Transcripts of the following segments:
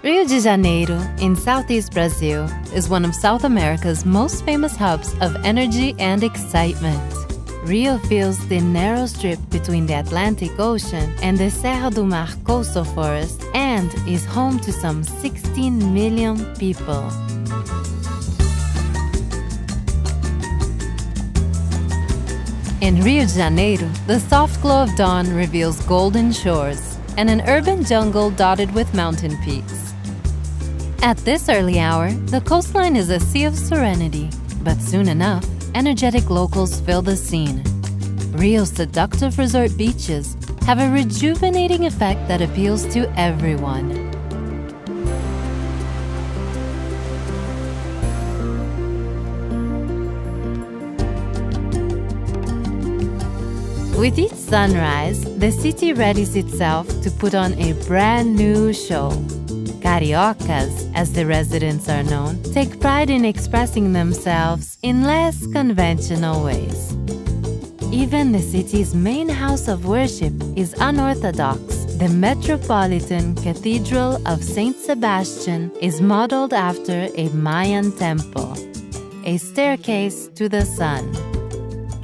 Rio de Janeiro, in southeast Brazil, is one of South America's most famous hubs of energy and excitement. Rio fills the narrow strip between the Atlantic Ocean and the Serra do Mar coastal forest and is home to some 16 million people. In Rio de Janeiro, the soft glow of dawn reveals golden shores and an urban jungle dotted with mountain peaks. At this early hour, the coastline is a sea of serenity, but soon enough, energetic locals fill the scene. Rio's seductive resort beaches have a rejuvenating effect that appeals to everyone. With each sunrise, the city readies itself to put on a brand new show. Cariocas, as the residents are known, take pride in expressing themselves in less conventional ways. Even the city's main house of worship is unorthodox. The Metropolitan Cathedral of Saint Sebastian is modeled after a Mayan temple, a staircase to the sun.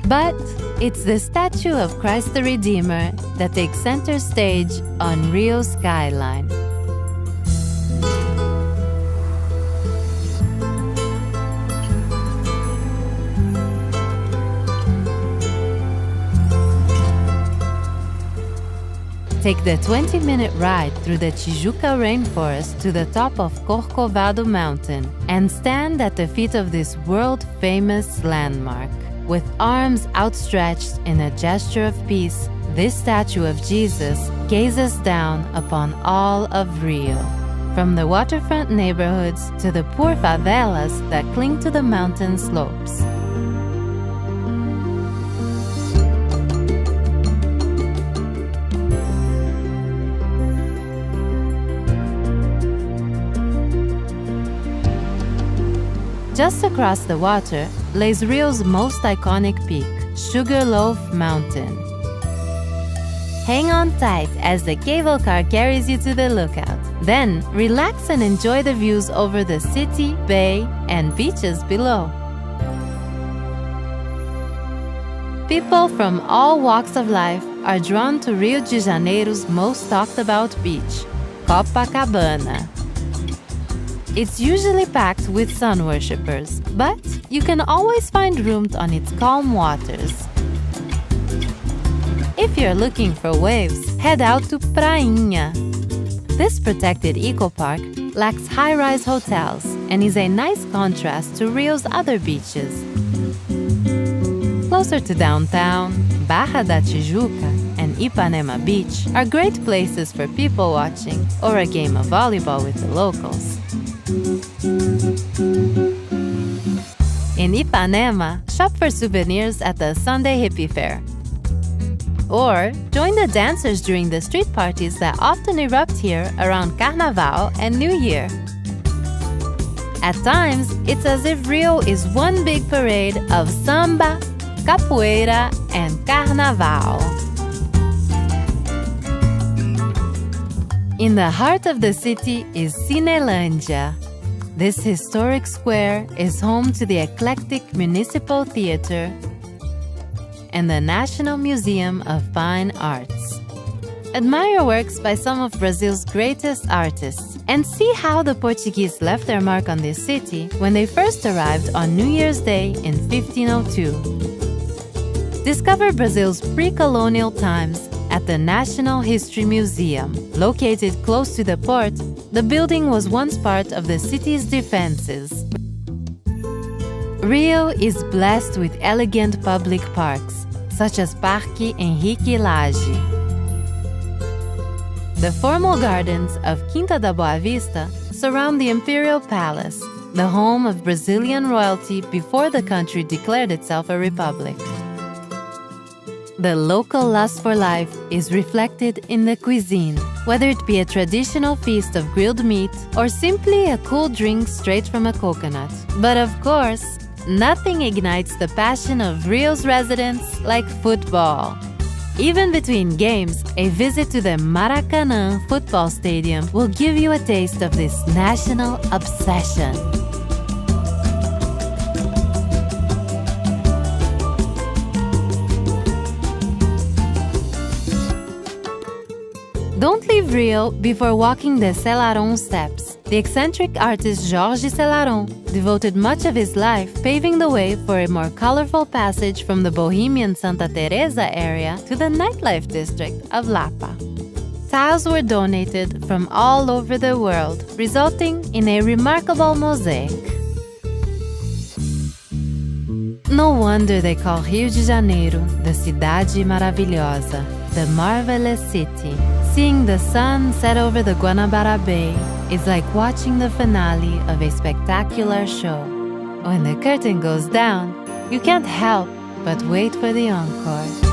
But it's the statue of Christ the Redeemer that takes center stage on Rio's skyline. Take the 20-minute ride through the Tijuca rainforest to the top of Corcovado Mountain and stand at the feet of this world-famous landmark. With arms outstretched in a gesture of peace, this statue of Jesus gazes down upon all of Rio, from the waterfront neighborhoods to the poor favelas that cling to the mountain slopes. Just across the water lays Rio's most iconic peak, Sugarloaf Mountain. Hang on tight as the cable car carries you to the lookout. Then, relax and enjoy the views over the city, bay, and beaches below. People from all walks of life are drawn to Rio de Janeiro's most talked about beach, Copacabana. It's usually packed with sun worshippers, but you can always find room on its calm waters. If you're looking for waves, head out to Prainha. This protected eco-park lacks high-rise hotels and is a nice contrast to Rio's other beaches. Closer to downtown, Barra da Tijuca and Ipanema Beach are great places for people watching or a game of volleyball with the locals. In Ipanema, shop for souvenirs at the Sunday Hippie Fair. Or join the dancers during the street parties that often erupt here around Carnaval and New Year. At times, it's as if Rio is one big parade of samba, capoeira, and carnaval. In the heart of the city is Cinelândia. This historic square is home to the eclectic Municipal Theater and the National Museum of Fine Arts. Admire works by some of Brazil's greatest artists and see how the Portuguese left their mark on this city when they first arrived on New Year's Day in 1502. Discover Brazil's pre-colonial times at the National History Museum. Located close to the port, the building was once part of the city's defenses. Rio is blessed with elegant public parks, such as Parque Henrique Lage. The formal gardens of Quinta da Boa Vista surround the Imperial Palace, the home of Brazilian royalty before the country declared itself a republic. The local lust for life is reflected in the cuisine, whether it be a traditional feast of grilled meat or simply a cool drink straight from a coconut. But of course, nothing ignites the passion of Rio's residents like football. Even between games, a visit to the Maracanã football stadium will give you a taste of this national obsession. Don't leave Rio before walking the Selarón steps. The eccentric artist Jorge Selarón devoted much of his life paving the way for a more colorful passage from the bohemian Santa Teresa area to the nightlife district of Lapa. Tiles were donated from all over the world, resulting in a remarkable mosaic. No wonder they call Rio de Janeiro the Cidade Maravilhosa, the marvelous city. Seeing the sun set over the Guanabara Bay is like watching the finale of a spectacular show. When the curtain goes down, you can't help but wait for the encore.